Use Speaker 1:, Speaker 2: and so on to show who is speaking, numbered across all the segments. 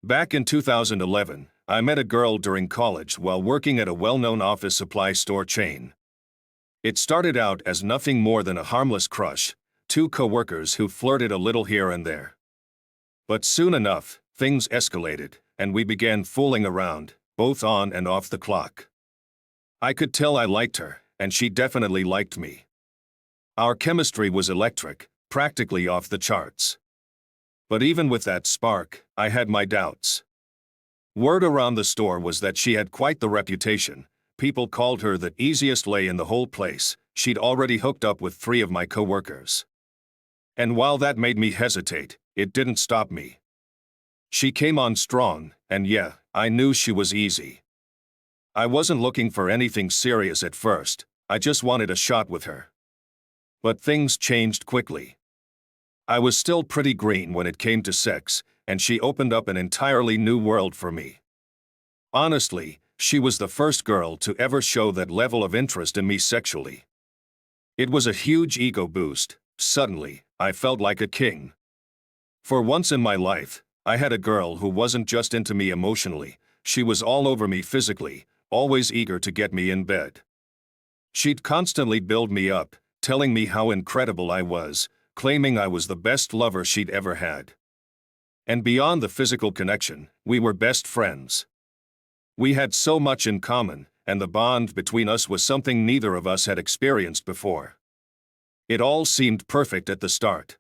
Speaker 1: Back in 2011, I met a girl during college while working at a well-known office supply store chain. It started out as nothing more than a harmless crush, two co-workers who flirted a little here and there. But soon enough, things escalated, and we began fooling around, both on and off the clock. I could tell I liked her, and she definitely liked me. Our chemistry was electric, practically off the charts. But even with that spark, I had my doubts. Word around the store was that she had quite the reputation. People called her the easiest lay in the whole place. She'd already hooked up with 3 of my co-workers. And while that made me hesitate, it didn't stop me. She came on strong, and yeah, I knew she was easy. I wasn't looking for anything serious at first, I just wanted a shot with her. But things changed quickly. I was still pretty green when it came to sex, and she opened up an entirely new world for me. Honestly, she was the first girl to ever show that level of interest in me sexually. It was a huge ego boost. Suddenly, I felt like a king. For once in my life, I had a girl who wasn't just into me emotionally, she was all over me physically, always eager to get me in bed. She'd constantly build me up, telling me how incredible I was, claiming I was the best lover she'd ever had. And beyond the physical connection, we were best friends. We had so much in common, and the bond between us was something neither of us had experienced before. It all seemed perfect at the start.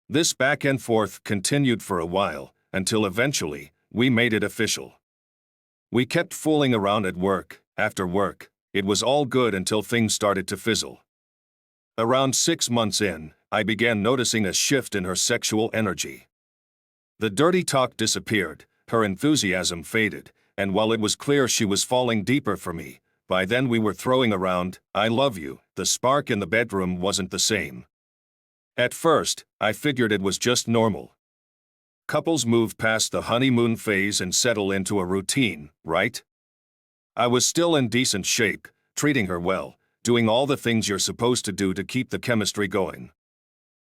Speaker 1: This back and forth continued for a while, until eventually, we made it official. We kept fooling around at work, after work, it was all good until things started to fizzle. Around 6 months in, I began noticing a shift in her sexual energy. The dirty talk disappeared, her enthusiasm faded, and while it was clear she was falling deeper for me, by then we were throwing around, "I love you," the spark in the bedroom wasn't the same. At first, I figured it was just normal. Couples move past the honeymoon phase and settle into a routine, right? I was still in decent shape, treating her well, doing all the things you're supposed to do to keep the chemistry going.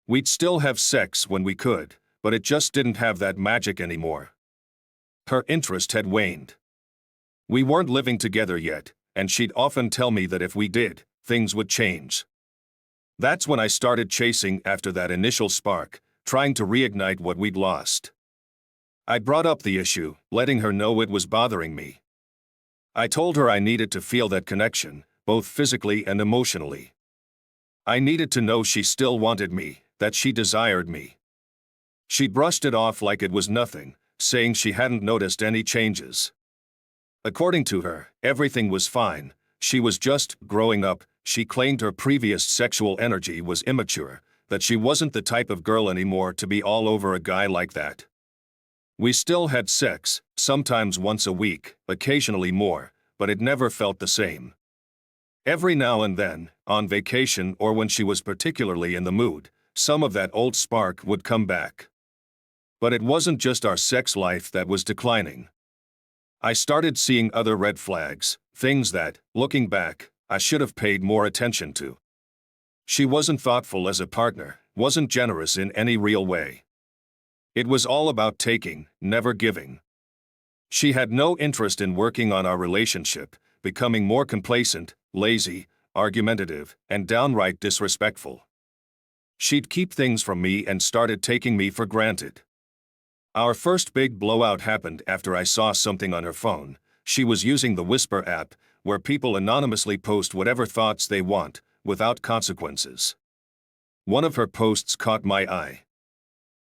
Speaker 1: We'd still have sex when we could, but it just didn't have that magic anymore. Her interest had waned. We weren't living together yet, and she'd often tell me that if we did, things would change. That's when I started chasing after that initial spark, trying to reignite what we'd lost. I brought up the issue, letting her know it was bothering me. I told her I needed to feel that connection, both physically and emotionally. I needed to know she still wanted me, that she desired me. She brushed it off like it was nothing, saying she hadn't noticed any changes. According to her, everything was fine, she was just growing up. She claimed her previous sexual energy was immature, that she wasn't the type of girl anymore to be all over a guy like that. We still had sex, sometimes once a week, occasionally more, but it never felt the same. Every now and then, on vacation or when she was particularly in the mood, some of that old spark would come back. But it wasn't just our sex life that was declining. I started seeing other red flags, things that, looking back, I should have paid more attention to. She wasn't thoughtful as a partner, wasn't generous in any real way. It was all about taking, never giving. She had no interest in working on our relationship, becoming more complacent, lazy, argumentative, and downright disrespectful. She'd keep things from me and started taking me for granted. Our first big blowout happened after I saw something on her phone. She was using the Whisper app, where people anonymously post whatever thoughts they want, without consequences. One of her posts caught my eye.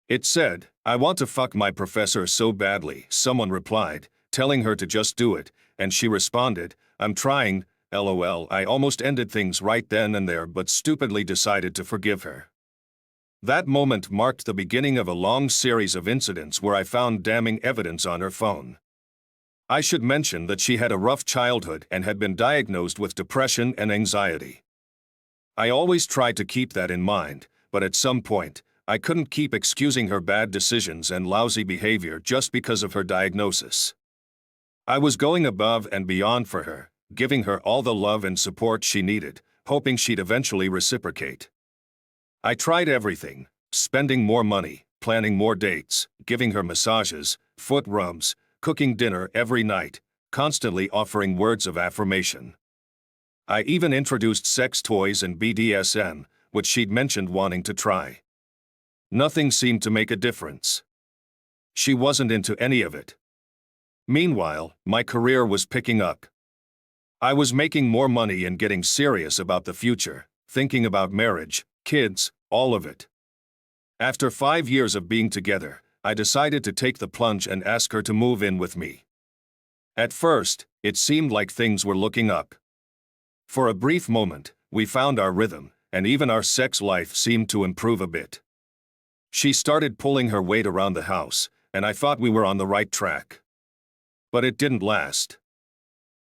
Speaker 1: It said, "I want to fuck my professor so badly," someone replied, telling her to just do it, and she responded, "I'm trying, LOL." I almost ended things right then and there but stupidly decided to forgive her. That moment marked the beginning of a long series of incidents where I found damning evidence on her phone. I should mention that she had a rough childhood and had been diagnosed with depression and anxiety. I always tried to keep that in mind, but at some point, I couldn't keep excusing her bad decisions and lousy behavior just because of her diagnosis. I was going above and beyond for her, giving her all the love and support she needed, hoping she'd eventually reciprocate. I tried everything, spending more money, planning more dates, giving her massages, foot rubs, cooking dinner every night, constantly offering words of affirmation. I even introduced sex toys and BDSM, which she'd mentioned wanting to try. Nothing seemed to make a difference. She wasn't into any of it. Meanwhile, my career was picking up. I was making more money and getting serious about the future, thinking about marriage, kids, all of it. After 5 years of being together, I decided to take the plunge and ask her to move in with me. At first, it seemed like things were looking up. For a brief moment, we found our rhythm, and even our sex life seemed to improve a bit. She started pulling her weight around the house, and I thought we were on the right track. But it didn't last.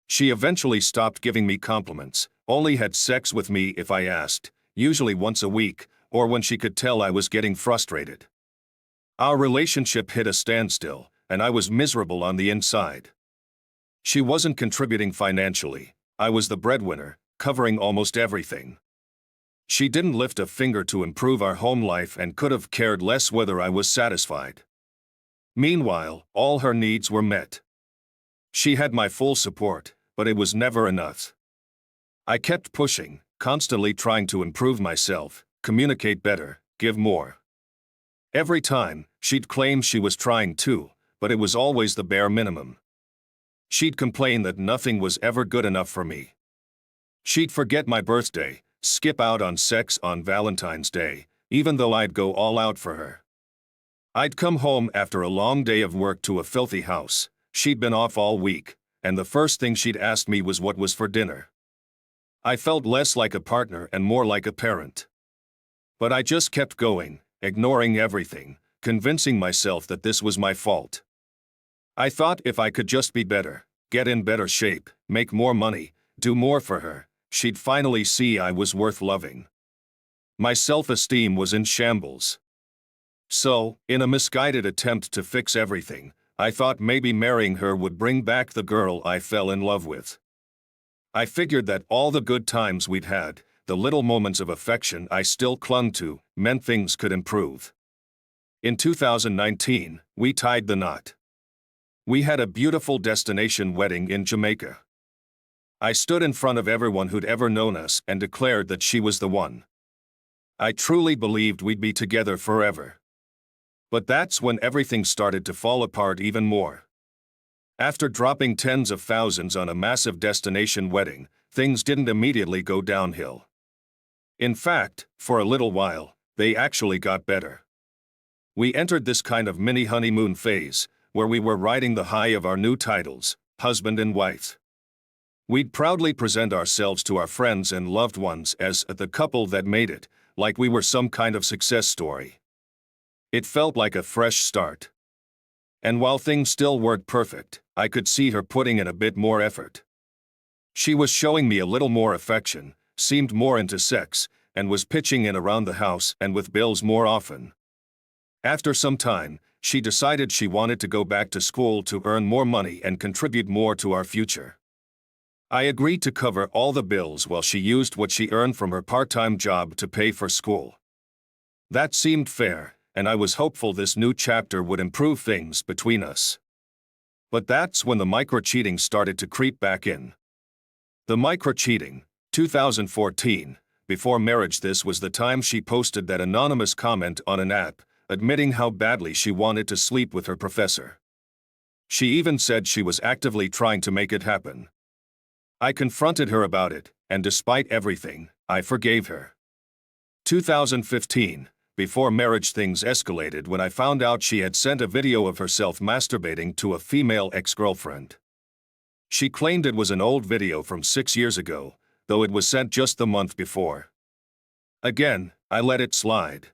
Speaker 1: She eventually stopped giving me compliments, only had sex with me if I asked, usually once a week, or when she could tell I was getting frustrated. Our relationship hit a standstill, and I was miserable on the inside. She wasn't contributing financially. I was the breadwinner, covering almost everything. She didn't lift a finger to improve our home life and could have cared less whether I was satisfied. Meanwhile, all her needs were met. She had my full support, but it was never enough. I kept pushing, constantly trying to improve myself, communicate better, give more. Every time, she'd claim she was trying too, but it was always the bare minimum. She'd complain that nothing was ever good enough for me. She'd forget my birthday, skip out on sex on Valentine's Day, even though I'd go all out for her. I'd come home after a long day of work to a filthy house. She'd been off all week, and the first thing she'd ask me was what was for dinner. I felt less like a partner and more like a parent. But I just kept going, ignoring everything, convincing myself that this was my fault. I thought if I could just be better, get in better shape, make more money, do more for her, she'd finally see I was worth loving. My self-esteem was in shambles. So, in a misguided attempt to fix everything, I thought maybe marrying her would bring back the girl I fell in love with. I figured that all the good times we'd had, the little moments of affection I still clung to, meant things could improve. In 2019, we tied the knot. We had a beautiful destination wedding in Jamaica. I stood in front of everyone who'd ever known us and declared that she was the one. I truly believed we'd be together forever. But that's when everything started to fall apart even more. After dropping tens of thousands on a massive destination wedding, things didn't immediately go downhill. In fact, for a little while, they actually got better. We entered this kind of mini honeymoon phase, where we were riding the high of our new titles, husband and wife. We'd proudly present ourselves to our friends and loved ones as the couple that made it, like we were some kind of success story. It felt like a fresh start. And while things still weren't perfect, I could see her putting in a bit more effort. She was showing me a little more affection, seemed more into sex, and was pitching in around the house and with bills more often. After some time, she decided she wanted to go back to school to earn more money and contribute more to our future. I agreed to cover all the bills while she used what she earned from her part-time job to pay for school. That seemed fair, and I was hopeful this new chapter would improve things between us. But that's when the micro-cheating started to creep back in. The micro-cheating, 2014, before marriage. This was the time she posted that anonymous comment on an app, admitting how badly she wanted to sleep with her professor. She even said she was actively trying to make it happen. I confronted her about it, and despite everything, I forgave her. 2015, before marriage, things escalated when I found out she had sent a video of herself masturbating to a female ex-girlfriend. She claimed it was an old video from 6 years ago, though it was sent just the month before. Again, I let it slide.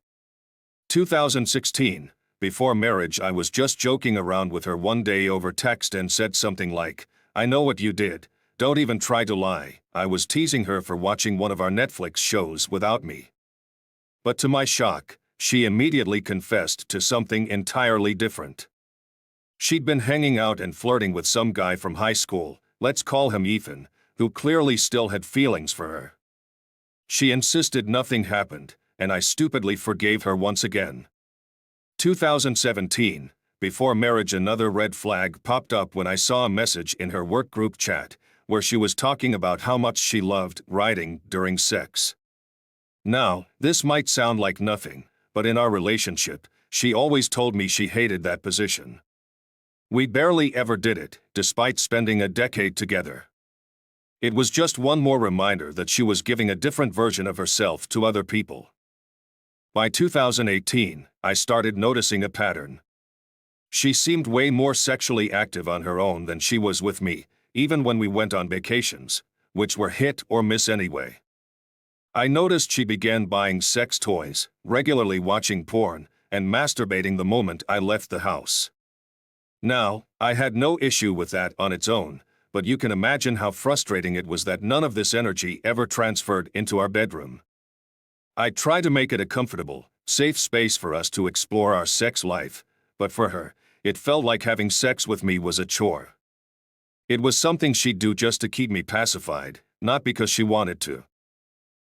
Speaker 1: 2016, before marriage, I was just joking around with her one day over text and said something like, "I know what you did, don't even try to lie." I was teasing her for watching one of our Netflix shows without me. But to my shock, she immediately confessed to something entirely different. She'd been hanging out and flirting with some guy from high school, let's call him Ethan, who clearly still had feelings for her. She insisted nothing happened, and I stupidly forgave her once again. 2017, before marriage. Another red flag popped up when I saw a message in her work group chat where she was talking about how much she loved writing during sex. Now, this might sound like nothing, but in our relationship, she always told me she hated that position. We barely ever did it, despite spending a decade together. It was just one more reminder that she was giving a different version of herself to other people. By 2018, I started noticing a pattern. She seemed way more sexually active on her own than she was with me, even when we went on vacations, which were hit or miss anyway. I noticed she began buying sex toys, regularly watching porn, and masturbating the moment I left the house. Now, I had no issue with that on its own, but you can imagine how frustrating it was that none of this energy ever transferred into our bedroom. I tried to make it a comfortable, safe space for us to explore our sex life, but for her, it felt like having sex with me was a chore. It was something she'd do just to keep me pacified, not because she wanted to.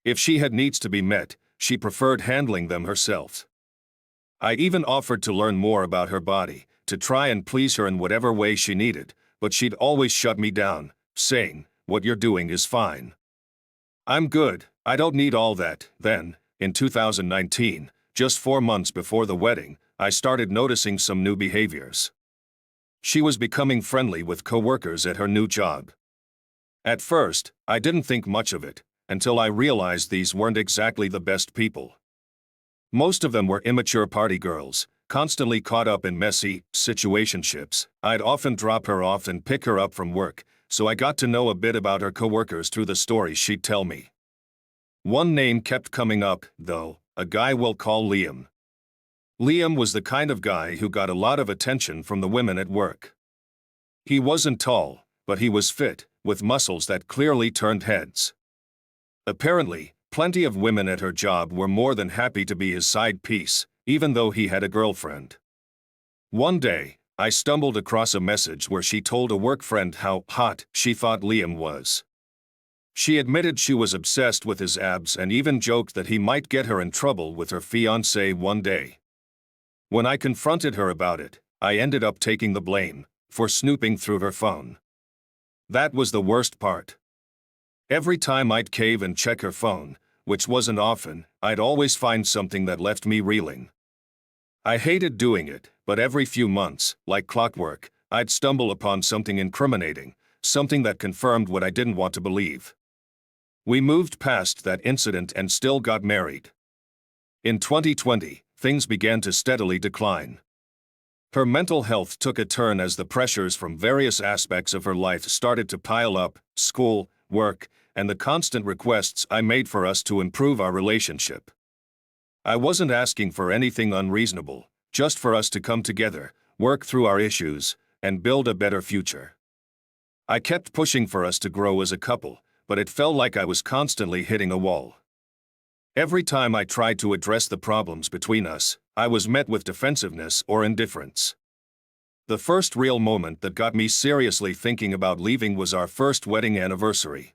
Speaker 1: If she had needs to be met, she preferred handling them herself. I even offered to learn more about her body, to try and please her in whatever way she needed, but she'd always shut me down, saying, "What you're doing is fine. I'm good, I don't need all that." Then, in 2019, just 4 months before the wedding, I started noticing some new behaviors. She was becoming friendly with coworkers at her new job. At first, I didn't think much of it, until I realized these weren't exactly the best people. Most of them were immature party girls, constantly caught up in messy situationships. I'd often drop her off and pick her up from work, so I got to know a bit about her coworkers through the stories she'd tell me. One name kept coming up, though, a guy we'll call Liam. Liam was the kind of guy who got a lot of attention from the women at work. He wasn't tall, but he was fit, with muscles that clearly turned heads. Apparently, plenty of women at her job were more than happy to be his side piece, even though he had a girlfriend. One day, I stumbled across a message where she told a work friend how hot she thought Liam was. She admitted she was obsessed with his abs and even joked that he might get her in trouble with her fiancé one day. When I confronted her about it, I ended up taking the blame for snooping through her phone. That was the worst part. Every time I'd cave and check her phone, which wasn't often, I'd always find something that left me reeling. I hated doing it, but every few months, like clockwork, I'd stumble upon something incriminating, something that confirmed what I didn't want to believe. We moved past that incident and still got married. In 2020, things began to steadily decline. Her mental health took a turn as the pressures from various aspects of her life started to pile up: school, work, and the constant requests I made for us to improve our relationship. I wasn't asking for anything unreasonable, just for us to come together, work through our issues, and build a better future. I kept pushing for us to grow as a couple, but it felt like I was constantly hitting a wall. Every time I tried to address the problems between us, I was met with defensiveness or indifference. The first real moment that got me seriously thinking about leaving was our first wedding anniversary.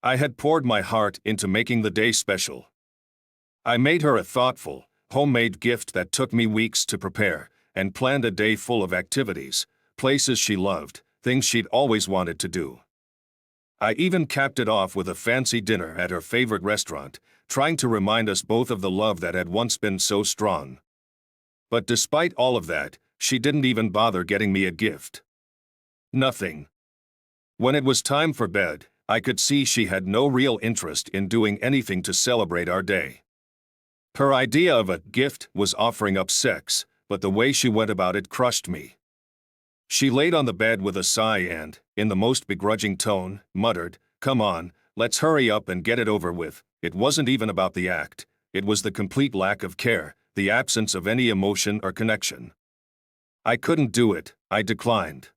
Speaker 1: I had poured my heart into making the day special. I made her a thoughtful, homemade gift that took me weeks to prepare, and planned a day full of activities, places she loved, things she'd always wanted to do. I even capped it off with a fancy dinner at her favorite restaurant, trying to remind us both of the love that had once been so strong. But despite all of that, she didn't even bother getting me a gift. Nothing. When it was time for bed, I could see she had no real interest in doing anything to celebrate our day. Her idea of a gift was offering up sex, but the way she went about it crushed me. She laid on the bed with a sigh and, in the most begrudging tone, muttered, "Come on, let's hurry up and get it over with." It wasn't even about the act, it was the complete lack of care, the absence of any emotion or connection. I couldn't do it, I declined.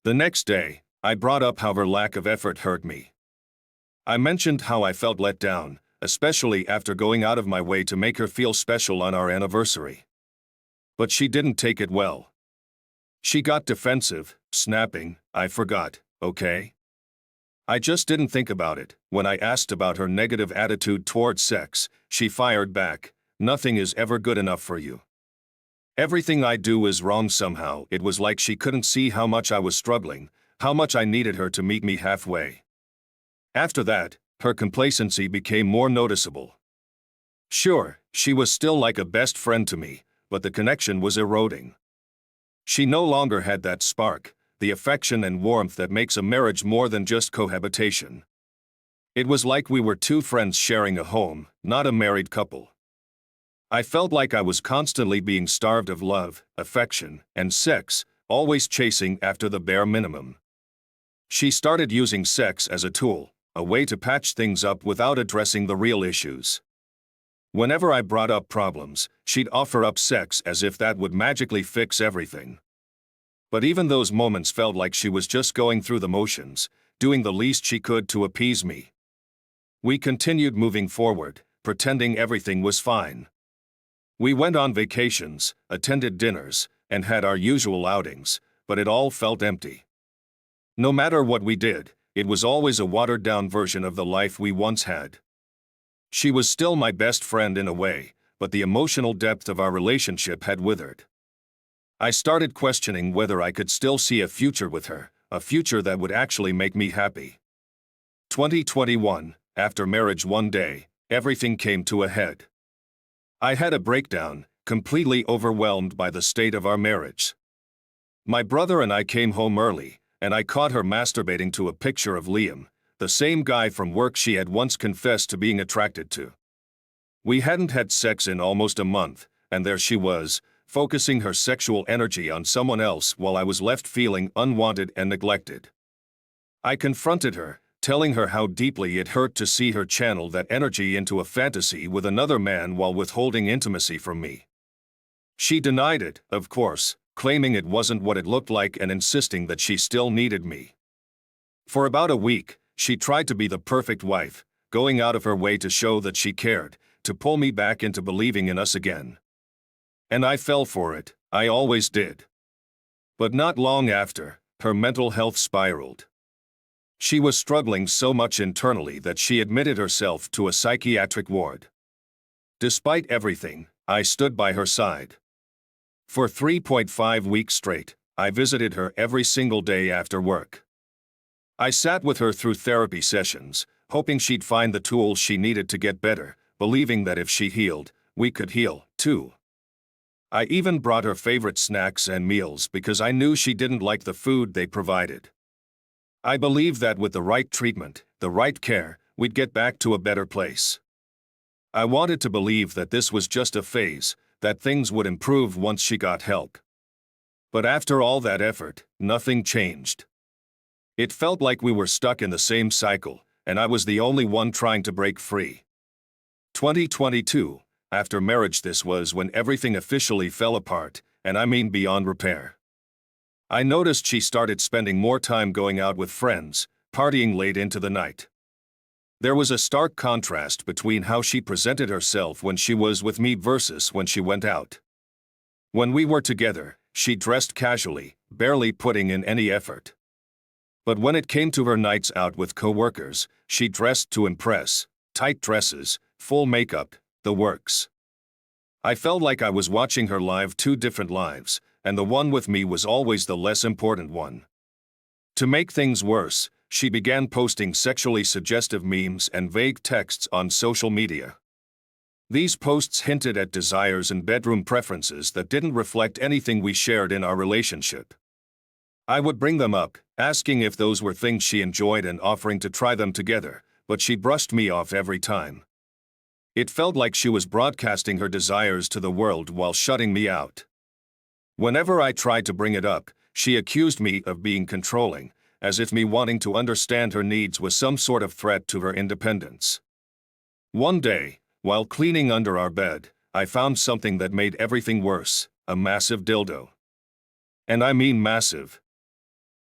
Speaker 1: The next day, I brought up how her lack of effort hurt me. I mentioned how I felt let down, especially after going out of my way to make her feel special on our anniversary. But she didn't take it well. She got defensive, snapping, "I forgot, okay?" I just didn't think about it. When I asked about her negative attitude toward sex, she fired back, "Nothing is ever good enough for you." Everything I do is wrong somehow. It was like she couldn't see how much I was struggling, how much I needed her to meet me halfway. After that, her complacency became more noticeable. Sure, she was still like a best friend to me, but the connection was eroding. She no longer had that spark, the affection and warmth that makes a marriage more than just cohabitation. It was like we were two friends sharing a home, not a married couple. I felt like I was constantly being starved of love, affection, and sex, always chasing after the bare minimum. She started using sex as a tool, a way to patch things up without addressing the real issues. Whenever I brought up problems, she'd offer up sex as if that would magically fix everything. But even those moments felt like she was just going through the motions, doing the least she could to appease me. We continued moving forward, pretending everything was fine. We went on vacations, attended dinners, and had our usual outings, but it all felt empty. No matter what we did, it was always a watered-down version of the life we once had. She was still my best friend in a way, but the emotional depth of our relationship had withered. I started questioning whether I could still see a future with her, a future that would actually make me happy. 2021, after marriage one day, everything came to a head. I had a breakdown, completely overwhelmed by the state of our marriage. My brother and I came home early, and I caught her masturbating to a picture of Liam, the same guy from work she had once confessed to being attracted to. We hadn't had sex in almost a month, and there she was, focusing her sexual energy on someone else while I was left feeling unwanted and neglected. I confronted her, telling her how deeply it hurt to see her channel that energy into a fantasy with another man while withholding intimacy from me. She denied it, of course, claiming it wasn't what it looked like and insisting that she still needed me. For about a week, she tried to be the perfect wife, going out of her way to show that she cared, to pull me back into believing in us again. And I fell for it, I always did. But not long after, her mental health spiraled. She was struggling so much internally that she admitted herself to a psychiatric ward. Despite everything, I stood by her side. For 3.5 weeks straight, I visited her every single day after work. I sat with her through therapy sessions, hoping she'd find the tools she needed to get better, believing that if she healed, we could heal, too. I even brought her favorite snacks and meals because I knew she didn't like the food they provided. I believed that with the right treatment, the right care, we'd get back to a better place. I wanted to believe that this was just a phase, that things would improve once she got help. But after all that effort, nothing changed. It felt like we were stuck in the same cycle, and I was the only one trying to break free. 2022, after marriage, this was when everything officially fell apart, and I mean beyond repair. I noticed she started spending more time going out with friends, partying late into the night. There was a stark contrast between how she presented herself when she was with me versus when she went out. When we were together, she dressed casually, barely putting in any effort. But when it came to her nights out with coworkers, she dressed to impress, tight dresses, full makeup, the works. I felt like I was watching her live two different lives, and the one with me was always the less important one. To make things worse, she began posting sexually suggestive memes and vague texts on social media. These posts hinted at desires and bedroom preferences that didn't reflect anything we shared in our relationship. I would bring them up, asking if those were things she enjoyed and offering to try them together, but she brushed me off every time. It felt like she was broadcasting her desires to the world while shutting me out. Whenever I tried to bring it up, she accused me of being controlling, as if me wanting to understand her needs was some sort of threat to her independence. One day, while cleaning under our bed, I found something that made everything worse, a massive dildo. And I mean massive.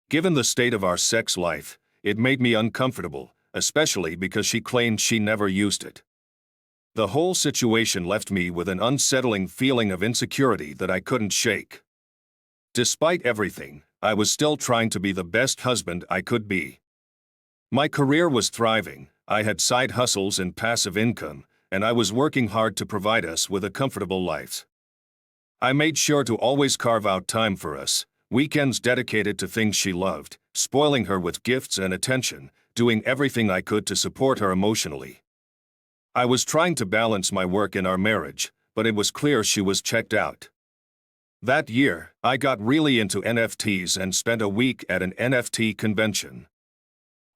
Speaker 1: Given the state of our sex life, it made me uncomfortable, especially because she claimed she never used it. The whole situation left me with an unsettling feeling of insecurity that I couldn't shake. Despite everything, I was still trying to be the best husband I could be. My career was thriving, I had side hustles and passive income, and I was working hard to provide us with a comfortable life. I made sure to always carve out time for us, weekends dedicated to things she loved, spoiling her with gifts and attention, doing everything I could to support her emotionally. I was trying to balance my work and our marriage, but it was clear she was checked out. That year, I got really into NFTs and spent a week at an NFT convention.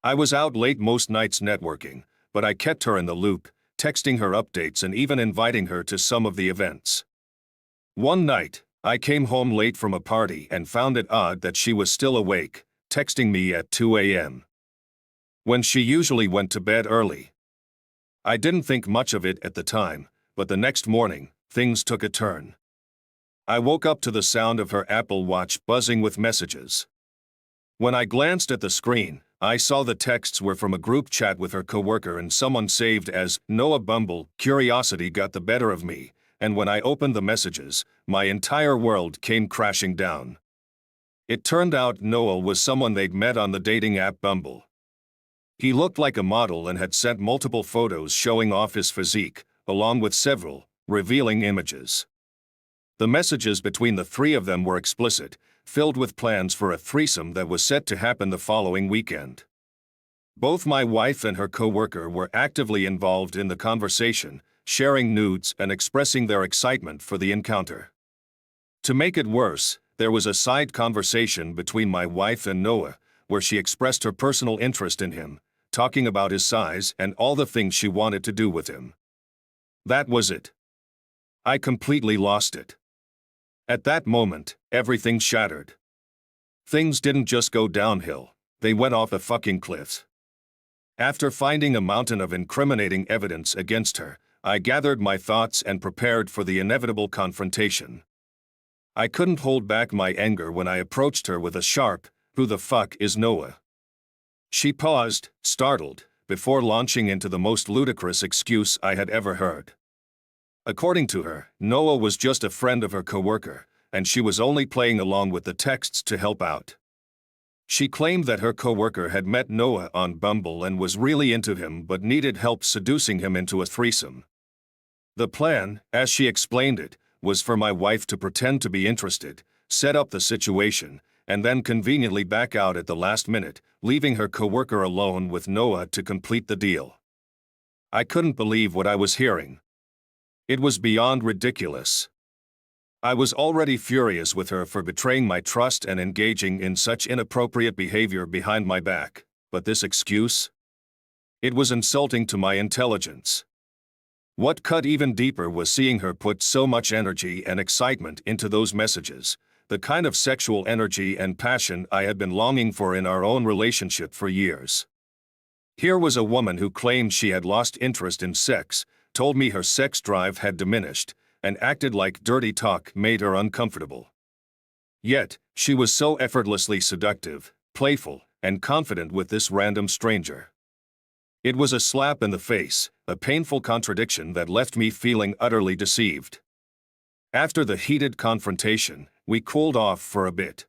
Speaker 1: I was out late most nights networking, but I kept her in the loop, texting her updates and even inviting her to some of the events. One night, I came home late from a party and found it odd that she was still awake, texting me at 2 a.m. when she usually went to bed early. I didn't think much of it at the time, but the next morning, things took a turn. I woke up to the sound of her Apple Watch buzzing with messages. When I glanced at the screen, I saw the texts were from a group chat with her coworker and someone saved as Noah Bumble. Curiosity got the better of me, and when I opened the messages, my entire world came crashing down. It turned out Noah was someone they'd met on the dating app Bumble. He looked like a model and had sent multiple photos showing off his physique, along with several revealing images. The messages between the three of them were explicit, filled with plans for a threesome that was set to happen the following weekend. Both my wife and her coworker were actively involved in the conversation, sharing nudes and expressing their excitement for the encounter. To make it worse, there was a side conversation between my wife and Noah, where she expressed her personal interest in him, talking about his size and all the things she wanted to do with him. That was it. I completely lost it. At that moment, everything shattered. Things didn't just go downhill, they went off a fucking cliff. After finding a mountain of incriminating evidence against her, I gathered my thoughts and prepared for the inevitable confrontation. I couldn't hold back my anger when I approached her with a sharp, "Who the fuck is Noah?" She paused, startled, before launching into the most ludicrous excuse I had ever heard. According to her, Noah was just a friend of her coworker, and she was only playing along with the texts to help out. She claimed that her coworker had met Noah on Bumble and was really into him but needed help seducing him into a threesome. The plan, as she explained it, was for my wife to pretend to be interested, set up the situation, and then conveniently back out at the last minute, leaving her coworker alone with Noah to complete the deal. I couldn't believe what I was hearing. It was beyond ridiculous. I was already furious with her for betraying my trust and engaging in such inappropriate behavior behind my back, but this excuse? It was insulting to my intelligence. What cut even deeper was seeing her put so much energy and excitement into those messages, the kind of sexual energy and passion I had been longing for in our own relationship for years. Here was a woman who claimed she had lost interest in sex, told me her sex drive had diminished, and acted like dirty talk made her uncomfortable. Yet, she was so effortlessly seductive, playful, and confident with this random stranger. It was a slap in the face, a painful contradiction that left me feeling utterly deceived. After the heated confrontation, we cooled off for a bit.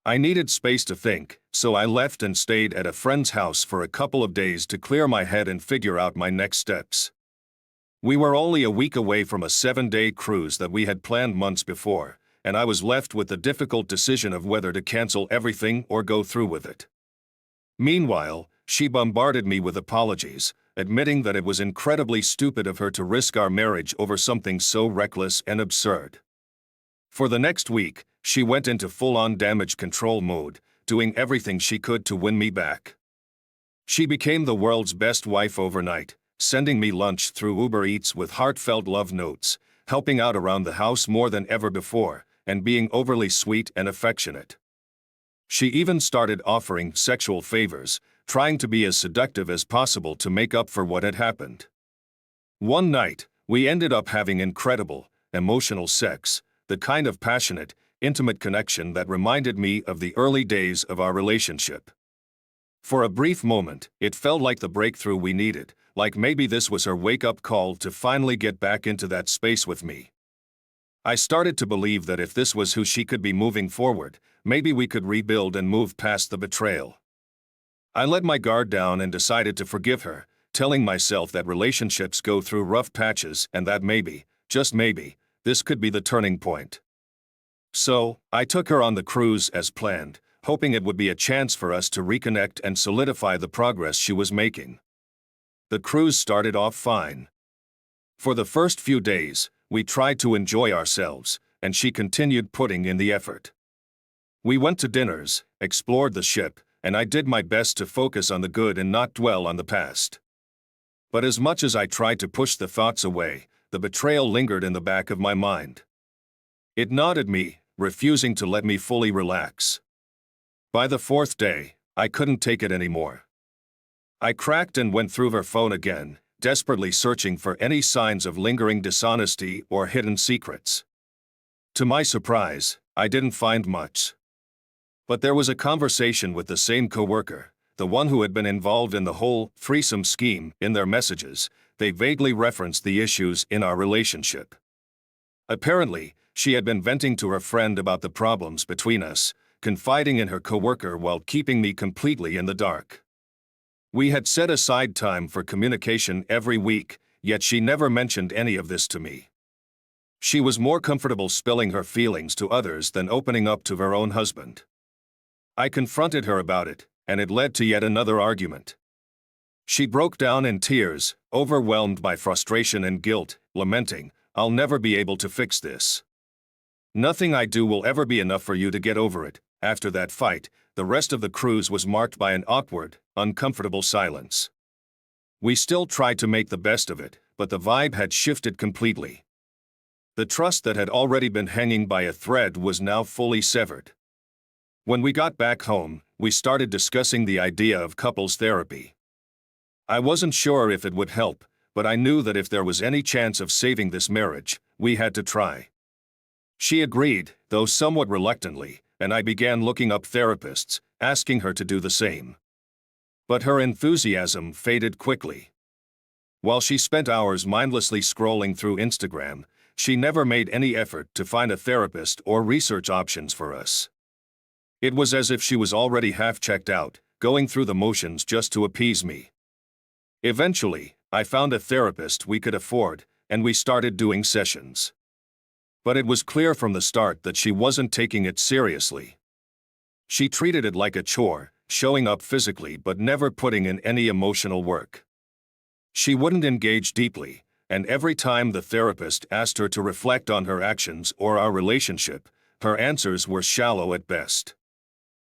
Speaker 1: I needed space to think, so I left and stayed at a friend's house for a couple of days to clear my head and figure out my next steps. We were only a week away from a 7-day cruise that we had planned months before, and I was left with the difficult decision of whether to cancel everything or go through with it. Meanwhile, she bombarded me with apologies, admitting that it was incredibly stupid of her to risk our marriage over something so reckless and absurd. For the next week, she went into full-on damage control mode, doing everything she could to win me back. She became the world's best wife overnight, sending me lunch through Uber Eats with heartfelt love notes, helping out around the house more than ever before, and being overly sweet and affectionate. She even started offering sexual favors, trying to be as seductive as possible to make up for what had happened. One night, we ended up having incredible, emotional sex, the kind of passionate, intimate connection that reminded me of the early days of our relationship. For a brief moment, it felt like the breakthrough we needed, like maybe this was her wake-up call to finally get back into that space with me. I started to believe that if this was who she could be moving forward, maybe we could rebuild and move past the betrayal. I let my guard down and decided to forgive her, telling myself that relationships go through rough patches and that maybe, just maybe, This could be the turning point. So, I took her on the cruise as planned, hoping it would be a chance for us to reconnect and solidify the progress she was making. The cruise started off fine. For the first few days, we tried to enjoy ourselves, and she continued putting in the effort. We went to dinners, explored the ship, and I did my best to focus on the good and not dwell on the past. But as much as I tried to push the thoughts away, the betrayal lingered in the back of my mind. It gnawed at me, refusing to let me fully relax. By the fourth day, I couldn't take it anymore. I cracked and went through her phone again, desperately searching for any signs of lingering dishonesty or hidden secrets. To my surprise, I didn't find much. But there was a conversation with the same coworker, the one who had been involved in the whole threesome scheme. In their messages, they vaguely referenced the issues in our relationship. Apparently, she had been venting to her friend about the problems between us, confiding in her coworker while keeping me completely in the dark. We had set aside time for communication every week, yet she never mentioned any of this to me. She was more comfortable spilling her feelings to others than opening up to her own husband. I confronted her about it, and it led to yet another argument. She broke down in tears, overwhelmed by frustration and guilt, lamenting, "I'll never be able to fix this. Nothing I do will ever be enough for you to get over it." After that fight, the rest of the cruise was marked by an awkward, uncomfortable silence. We still tried to make the best of it, but the vibe had shifted completely. The trust that had already been hanging by a thread was now fully severed. When we got back home, we started discussing the idea of couples therapy. I wasn't sure if it would help, but I knew that if there was any chance of saving this marriage, we had to try. She agreed, though somewhat reluctantly, and I began looking up therapists, asking her to do the same. But her enthusiasm faded quickly. While she spent hours mindlessly scrolling through Instagram, she never made any effort to find a therapist or research options for us. It was as if she was already half checked out, going through the motions just to appease me. Eventually, I found a therapist we could afford, and we started doing sessions. But it was clear from the start that she wasn't taking it seriously. She treated it like a chore, showing up physically but never putting in any emotional work. She wouldn't engage deeply, and every time the therapist asked her to reflect on her actions or our relationship, her answers were shallow at best.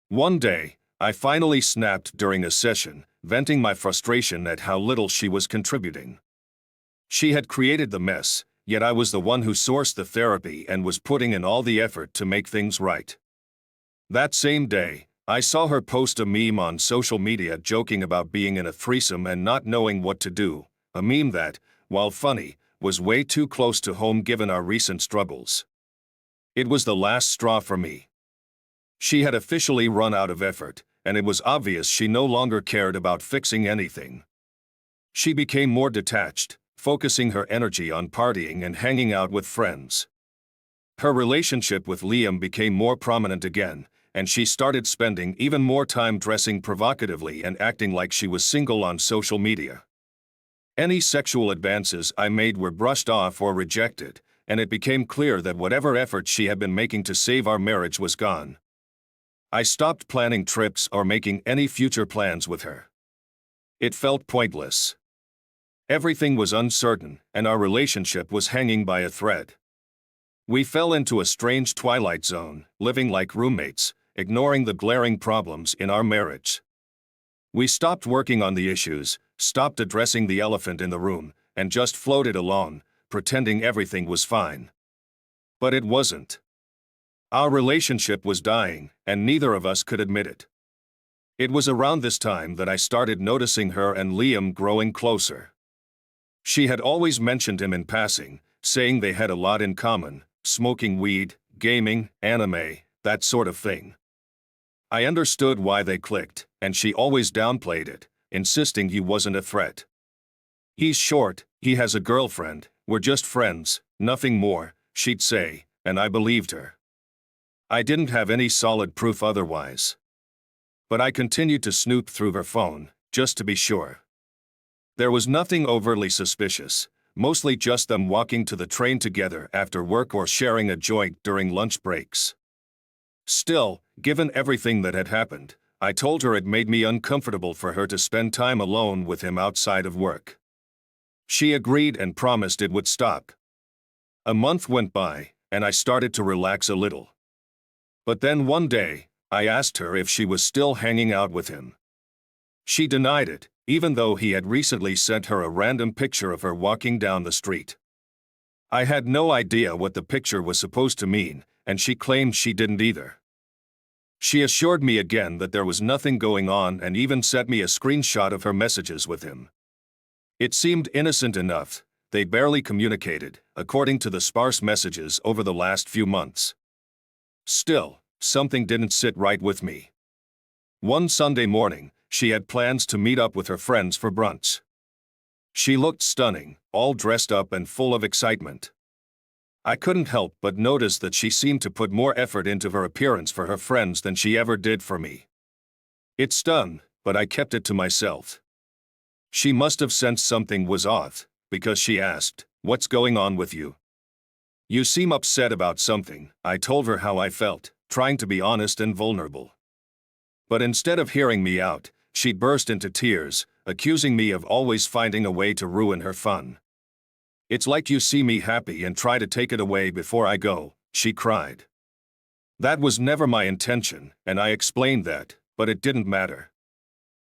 Speaker 1: One day, I finally snapped during a session, venting my frustration at how little she was contributing. She had created the mess, yet I was the one who sourced the therapy and was putting in all the effort to make things right. That same day, I saw her post a meme on social media joking about being in a threesome and not knowing what to do, a meme that, while funny, was way too close to home given our recent struggles. It was the last straw for me. She had officially run out of effort, and it was obvious she no longer cared about fixing anything. She became more detached, focusing her energy on partying and hanging out with friends. Her relationship with Liam became more prominent again, and she started spending even more time dressing provocatively and acting like she was single on social media. Any sexual advances I made were brushed off or rejected, and it became clear that whatever effort she had been making to save our marriage was gone. I stopped planning trips or making any future plans with her. It felt pointless. Everything was uncertain, and our relationship was hanging by a thread. We fell into a strange twilight zone, living like roommates, ignoring the glaring problems in our marriage. We stopped working on the issues, stopped addressing the elephant in the room, and just floated along, pretending everything was fine. But it wasn't. Our relationship was dying, and neither of us could admit it. It was around this time that I started noticing her and Liam growing closer. She had always mentioned him in passing, saying they had a lot in common, smoking weed, gaming, anime, that sort of thing. I understood why they clicked, and she always downplayed it, insisting he wasn't a threat. "He's short, he has a girlfriend, we're just friends, nothing more," she'd say, and I believed her. I didn't have any solid proof otherwise. But I continued to snoop through her phone, just to be sure. There was nothing overtly suspicious, mostly just them walking to the train together after work or sharing a joint during lunch breaks. Still, given everything that had happened, I told her it made me uncomfortable for her to spend time alone with him outside of work. She agreed and promised it would stop. A month went by, and I started to relax a little. But then one day, I asked her if she was still hanging out with him. She denied it, even though he had recently sent her a random picture of her walking down the street. I had no idea what the picture was supposed to mean, and she claimed she didn't either. She assured me again that there was nothing going on and even sent me a screenshot of her messages with him. It seemed innocent enough. They barely communicated, according to the sparse messages over the last few months. Still, something didn't sit right with me. One Sunday morning, she had plans to meet up with her friends for brunch. She looked stunning, all dressed up and full of excitement. I couldn't help but notice that she seemed to put more effort into her appearance for her friends than she ever did for me. It stung, but I kept it to myself. She must have sensed something was off, because she asked, "What's going on with you? You seem upset about something." I told her how I felt, trying to be honest and vulnerable. But instead of hearing me out, she burst into tears, accusing me of always finding a way to ruin her fun. "It's like you see me happy and try to take it away before I go," she cried. That was never my intention, and I explained that, but it didn't matter.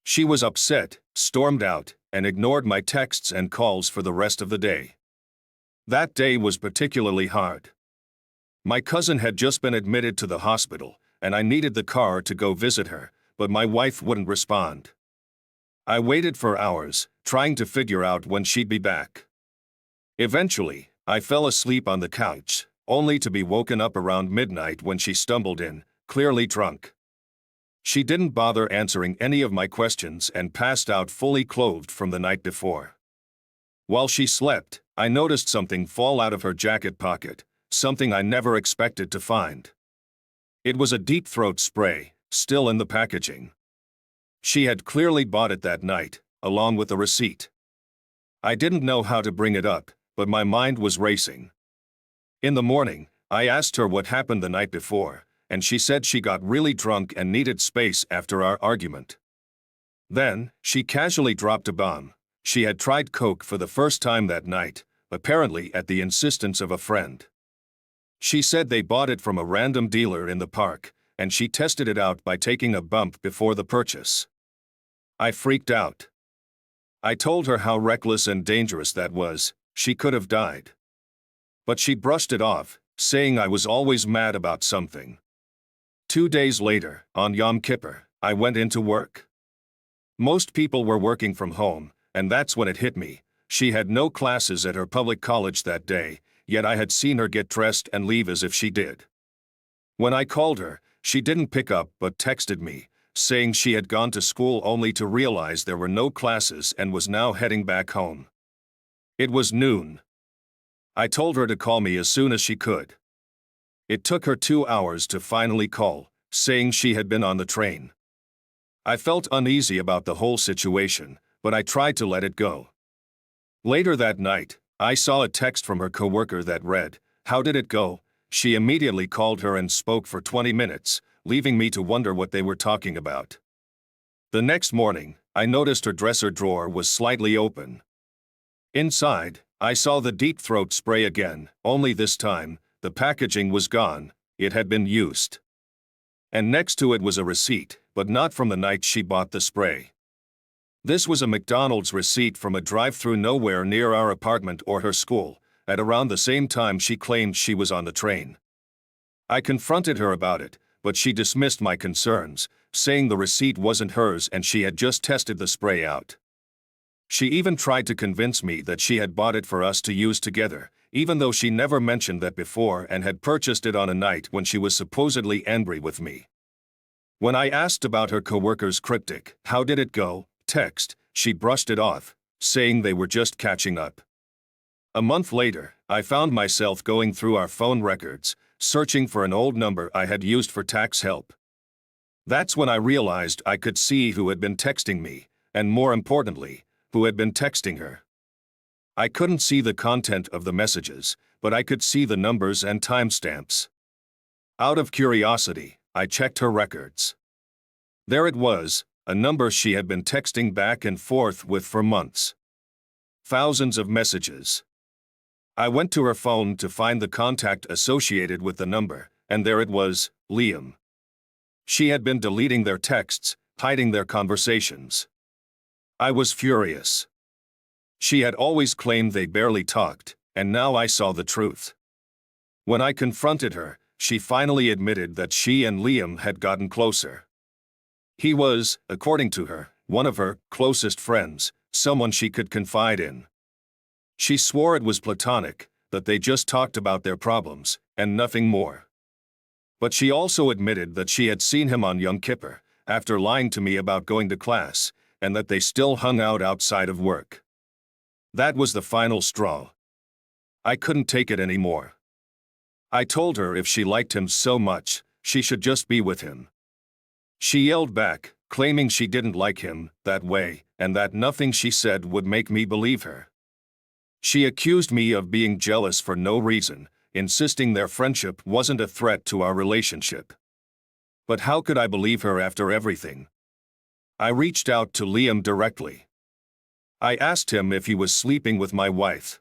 Speaker 1: She was upset, stormed out, and ignored my texts and calls for the rest of the day. That day was particularly hard. My cousin had just been admitted to the hospital, and I needed the car to go visit her, but my wife wouldn't respond. I waited for hours, trying to figure out when she'd be back. Eventually, I fell asleep on the couch, only to be woken up around midnight when she stumbled in, clearly drunk. She didn't bother answering any of my questions and passed out fully clothed from the night before. While she slept, I noticed something fall out of her jacket pocket, something I never expected to find. It was a deep throat spray, still in the packaging. She had clearly bought it that night, along with a receipt. I didn't know how to bring it up, but my mind was racing. In the morning, I asked her what happened the night before, and she said she got really drunk and needed space after our argument. Then, she casually dropped a bomb. She had tried coke for the first time that night, apparently at the insistence of a friend. She said they bought it from a random dealer in the park, and she tested it out by taking a bump before the purchase. I freaked out. I told her how reckless and dangerous that was. She could have died. But she brushed it off, saying I was always mad about something. 2 days later, on Yom Kippur, I went into work. Most people were working from home, and that's when it hit me. She had no classes at her public college that day, yet I had seen her get dressed and leave as if she did. When I called her, she didn't pick up but texted me, saying she had gone to school only to realize there were no classes and was now heading back home. It was noon. I told her to call me as soon as she could. It took her 2 hours to finally call, saying she had been on the train. I felt uneasy about the whole situation, but I tried to let it go. Later that night, I saw a text from her coworker that read, "How did it go?" She immediately called her and spoke for 20 minutes, leaving me to wonder what they were talking about. The next morning, I noticed her dresser drawer was slightly open. Inside, I saw the deep throat spray again, only this time, the packaging was gone. It had been used. And next to it was a receipt, but not from the night she bought the spray. This was a McDonald's receipt from a drive-thru nowhere near our apartment or her school, at around the same time she claimed she was on the train. I confronted her about it, but she dismissed my concerns, saying the receipt wasn't hers and she had just tested the spray out. She even tried to convince me that she had bought it for us to use together, even though she never mentioned that before and had purchased it on a night when she was supposedly angry with me. When I asked about her coworker's cryptic, "How did it go?" text, she brushed it off, saying they were just catching up. A month later, I found myself going through our phone records, searching for an old number I had used for tax help. That's when I realized I could see who had been texting me, and more importantly, who had been texting her. I couldn't see the content of the messages, but I could see the numbers and timestamps. Out of curiosity, I checked her records. There it was, a number she had been texting back and forth with for months. Thousands of messages. I went to her phone to find the contact associated with the number, and there it was, Liam. She had been deleting their texts, hiding their conversations. I was furious. She had always claimed they barely talked, and now I saw the truth. When I confronted her, she finally admitted that she and Liam had gotten closer. He was, according to her, one of her closest friends, someone she could confide in. She swore it was platonic, that they just talked about their problems, and nothing more. But she also admitted that she had seen him on Yom Kippur, after lying to me about going to class, and that they still hung out outside of work. That was the final straw. I couldn't take it anymore. I told her if she liked him so much, she should just be with him. She yelled back, claiming she didn't like him that way, and that nothing she said would make me believe her. She accused me of being jealous for no reason, insisting their friendship wasn't a threat to our relationship. But how could I believe her after everything? I reached out to Liam directly. I asked him if he was sleeping with my wife.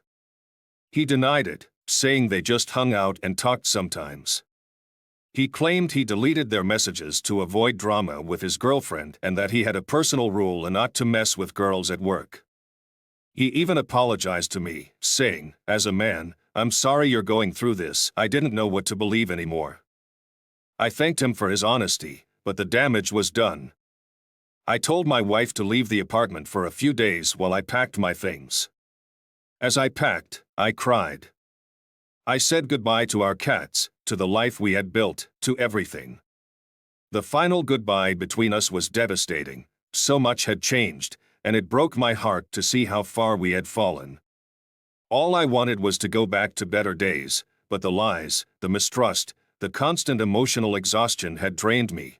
Speaker 1: He denied it, saying they just hung out and talked sometimes. He claimed he deleted their messages to avoid drama with his girlfriend and that he had a personal rule not to mess with girls at work. He even apologized to me, saying, "As a man, I'm sorry you're going through this. I didn't know what to believe anymore." I thanked him for his honesty, but the damage was done. I told my wife to leave the apartment for a few days while I packed my things. As I packed, I cried. I said goodbye to our cats, to the life we had built, to everything. The final goodbye between us was devastating. So much had changed, and it broke my heart to see how far we had fallen. All I wanted was to go back to better days, but the lies, the mistrust, the constant emotional exhaustion had drained me.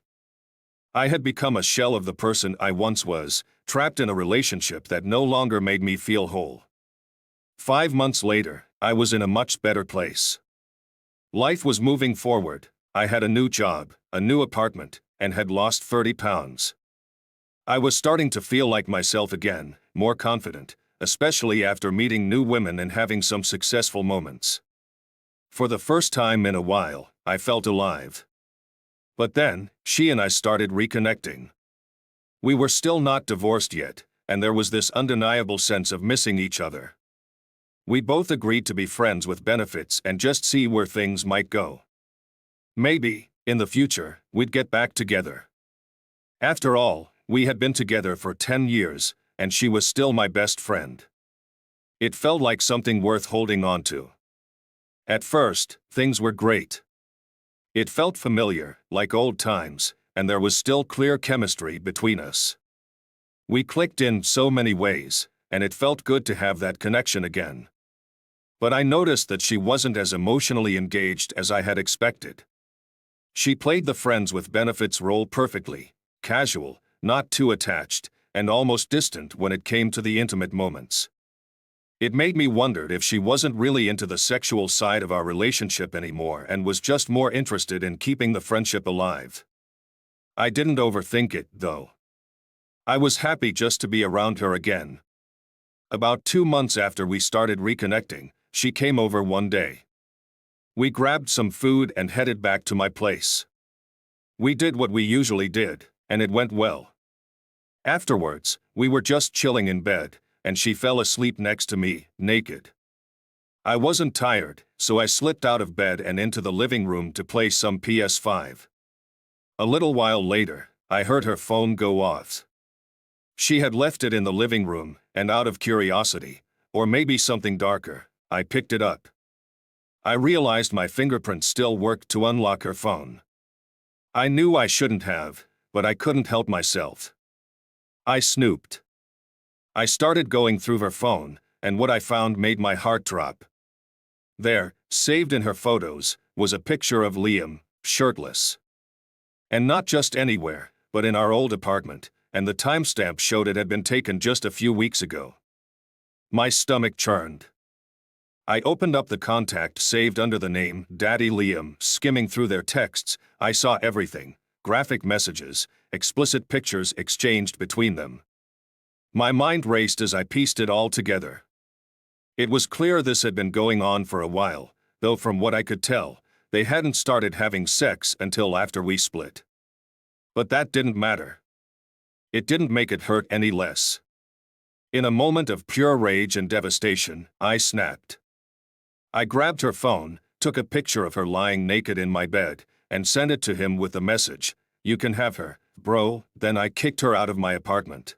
Speaker 1: I had become a shell of the person I once was, trapped in a relationship that no longer made me feel whole. 5 months later, I was in a much better place. Life was moving forward. I had a new job, a new apartment, and had lost 30 pounds. I was starting to feel like myself again, more confident, especially after meeting new women and having some successful moments. For the first time in a while, I felt alive. But then, she and I started reconnecting. We were still not divorced yet, and there was this undeniable sense of missing each other. We both agreed to be friends with benefits and just see where things might go. Maybe, in the future, we'd get back together. After all, we had been together for 10 years, and she was still my best friend. It felt like something worth holding on to. At first, things were great. It felt familiar, like old times, and there was still clear chemistry between us. We clicked in so many ways, and it felt good to have that connection again. But I noticed that she wasn't as emotionally engaged as I had expected. She played the friends with benefits role perfectly, casual, not too attached, and almost distant when it came to the intimate moments. It made me wonder if she wasn't really into the sexual side of our relationship anymore and was just more interested in keeping the friendship alive. I didn't overthink it, though. I was happy just to be around her again. About 2 months after we started reconnecting, she came over one day. We grabbed some food and headed back to my place. We did what we usually did, and it went well. Afterwards, we were just chilling in bed, and she fell asleep next to me, naked. I wasn't tired, so I slipped out of bed and into the living room to play some PS5. A little while later, I heard her phone go off. She had left it in the living room, and out of curiosity, or maybe something darker, I picked it up. I realized my fingerprint still worked to unlock her phone. I knew I shouldn't have, but I couldn't help myself. I snooped. I started going through her phone, and what I found made my heart drop. There, saved in her photos, was a picture of Liam, shirtless. And not just anywhere, but in our old apartment, and the timestamp showed it had been taken just a few weeks ago. My stomach churned. I opened up the contact saved under the name Daddy Liam. Skimming through their texts, I saw everything: graphic messages, explicit pictures exchanged between them. My mind raced as I pieced it all together. It was clear this had been going on for a while, though from what I could tell, they hadn't started having sex until after we split. But that didn't matter. It didn't make it hurt any less. In a moment of pure rage and devastation, I snapped. I grabbed her phone, took a picture of her lying naked in my bed, and sent it to him with the message, "You can have her, bro." Then I kicked her out of my apartment.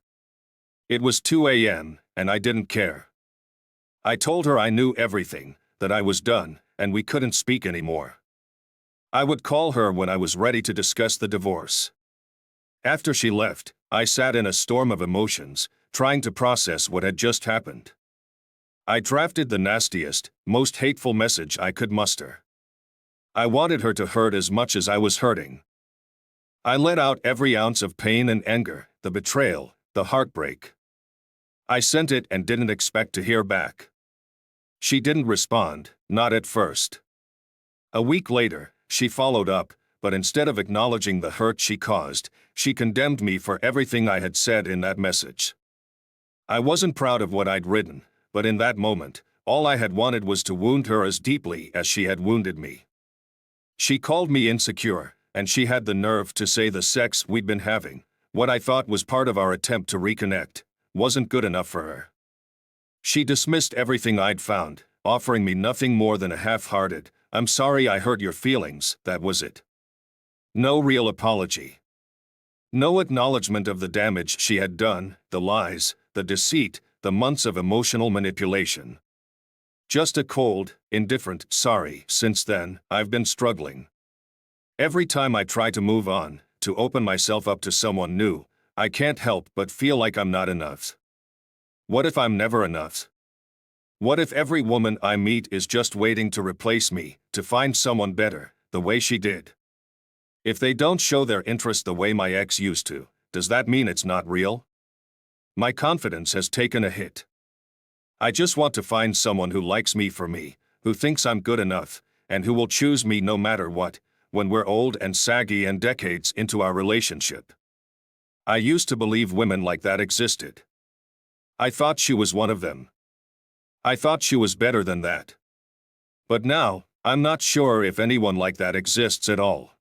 Speaker 1: It was 2 a.m., and I didn't care. I told her I knew everything, that I was done, and we couldn't speak anymore. I would call her when I was ready to discuss the divorce. After she left, I sat in a storm of emotions, trying to process what had just happened. I drafted the nastiest, most hateful message I could muster. I wanted her to hurt as much as I was hurting. I let out every ounce of pain and anger, the betrayal, the heartbreak. I sent it and didn't expect to hear back. She didn't respond, not at first. A week later, she followed up, but instead of acknowledging the hurt she caused, she condemned me for everything I had said in that message. I wasn't proud of what I'd written, but in that moment, all I had wanted was to wound her as deeply as she had wounded me. She called me insecure, and she had the nerve to say the sex we'd been having, what I thought was part of our attempt to reconnect, wasn't good enough for her. She dismissed everything I'd found, offering me nothing more than a half-hearted, "I'm sorry I hurt your feelings," that was it. No real apology. No acknowledgement of the damage she had done, the lies, the deceit, the months of emotional manipulation. Just a cold, indifferent "sorry." Since then, I've been struggling. Every time I try to move on, to open myself up to someone new, I can't help but feel like I'm not enough. What if I'm never enough? What if every woman I meet is just waiting to replace me, to find someone better, the way she did? If they don't show their interest the way my ex used to, does that mean it's not real? My confidence has taken a hit. I just want to find someone who likes me for me, who thinks I'm good enough, and who will choose me no matter what, when we're old and saggy and decades into our relationship. I used to believe women like that existed. I thought she was one of them. I thought she was better than that. But now, I'm not sure if anyone like that exists at all.